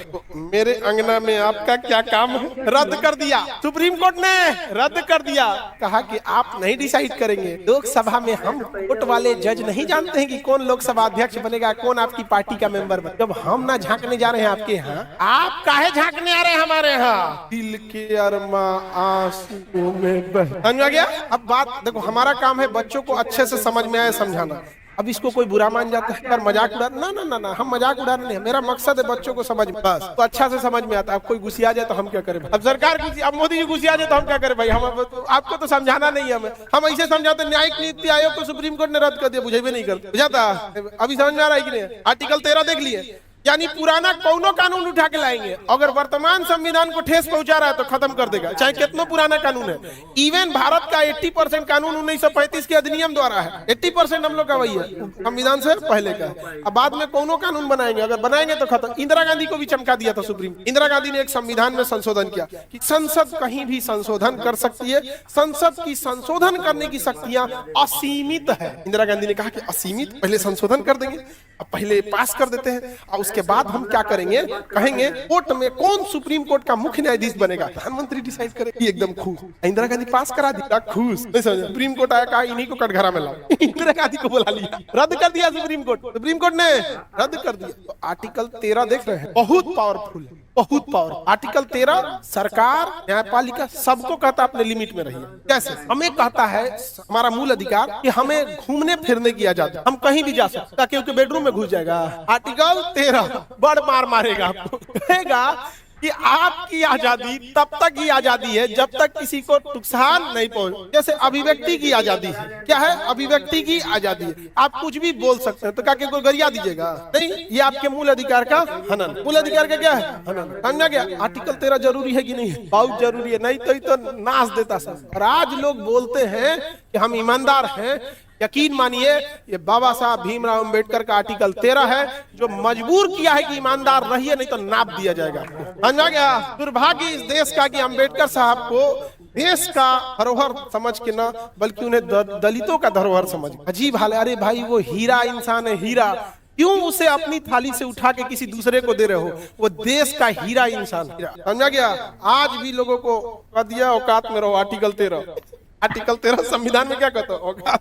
तो मेरे अंगना में आपका क्या काम है? रद्द कर दिया सुप्रीम कोर्ट ने, रद्द कर दिया। कहा कि आप नहीं डिसाइड करेंगे, लोकसभा में हम कोर्ट वाले जज नहीं जानते हैं कि कौन लोकसभा अध्यक्ष बनेगा, कौन आपकी पार्टी का मेंबर बनेगा। जब हम ना झांकने जा रहे हैं आपके यहाँ, आप काहे झांकने आ रहे हैं हमारे यहाँ? दिल के अरमा आंसुओं में बह। समझ आ गया? अब बात देखो, हमारा काम है बच्चों को अच्छे से समझ में आए समझाना। अब इसको कोई बुरा मान जाता है यार, मजाक उड़ा, ना ना ना ना, हम मजाक उड़ा नहीं है। मेरा मकसद है बच्चों को समझ में, बस तो अच्छा से समझ में आता है। अब कोई गुस्सिया जाए तो हम क्या करें? अब सरकार गुस्सी, अब मोदी जी गुस्सिया जाए तो हम क्या करें भाई? हम आपको तो समझाना नहीं है, हम ऐसे समझाते। न्यायिक नीति आयोग को सुप्रीम कोर्ट ने रद्द कर दिया, बुझे भी नहीं करते, बुझाता? अभी समझ में आ रहा है कि नहीं? आर्टिकल 13 देख लिए, यानी पुराना कौनो कानून उठा के लाएंगे, अगर वर्तमान संविधान को ठेस पहुंचा रहा है तो खत्म कर देगा, चाहे कितना पुराना कानून है। इवन भारत का 80% कानून 1935 के अधिनियम द्वारा है। 80% हम लोग का वही है, संविधान से पहले का। अब बाद में कौनो कानून बनाएंगे, अगर बनाएंगे तो खत्म। इंदिरा गांधी को भी चमका दिया था सुप्रीम। इंदिरा गांधी ने एक संविधान में संशोधन किया कि संसद कहीं भी संशोधन कर सकती है, संसद की संशोधन करने की शक्तियां असीमित है। इंदिरा गांधी ने कहा कि असीमित, पहले संशोधन कर देंगे, अब पहले पास कर देते हैं, और उसके बाद हम क्या करेंगे, कहेंगे कोर्ट में कौन सुप्रीम कोर्ट का मुख्य न्यायाधीश बनेगा, प्रधानमंत्री डिसाइड करेगा। एकदम खुश, इंदिरा गांधी पास करा दी, खुश नहीं समझ। सुप्रीम कोर्ट आया, कहा इन्हीं को कटघरा में लाओ, इंदिरा गांधी को बुला लिया, रद्द कर दिया सुप्रीम कोर्ट। सुप्रीम कोर्ट ने रद्द कर दिया। तो आर्टिकल 13 देख रहे हैं, बहुत पावरफुल, बहुत पावर। आर्टिकल 13 सरकार, न्यायपालिका सबको कहता है अपने लिमिट में रहिए। कैसे? हमें कहता है हमारा मूल अधिकार कि हमें घूमने फिरने की आजादी, हम कहीं भी जा सकते, क्योंकि बेडरूम में घुस जाएगा। आर्टिकल 13 बड़ मार मारेगा आपको, कहेगा कि आपकी आजादी तब तक ही आजादी है जब तक किसी को नुकसान नहीं पहुंचे। जैसे अभिव्यक्ति की आजादी है, क्या है? अभिव्यक्ति की आजादी है, आप कुछ भी बोल सकते हैं, तो क्या कोई गरिया दीजिएगा? नहीं, ये आपके मूल अधिकार का हनन। मूल अधिकार का क्या है? हनन। समझा गया? आर्टिकल 13 जरूरी है कि नहीं? बहुत जरूरी है, नहीं तो नाश देता सब। और आज लोग बोलते हैं कि हम ईमानदार हैं। यकीन मानिए, ये बाबा साहब भीमराव अंबेडकर का आर्टिकल 13 है जो मजबूर किया है कि ईमानदार रहिए, नहीं तो नाप दिया जाएगा। समझा गया? दुर्भाग्य इस देश का कि अंबेडकर साहब को देश का धरोहर समझ के ना, बल्कि उन्हें दलितों का धरोहर समझ। अजीब हाल है। अरे भाई, वो हीरा इंसान है, हीरा, क्यों उसे अपनी थाली से उठा के किसी दूसरे को दे रहे हो? वो देश का हीरा इंसान। समझा गया? आज भी लोगों को कह दिया औकात में रहो। आर्टिकल 13 संविधान में क्या कहता है? औकात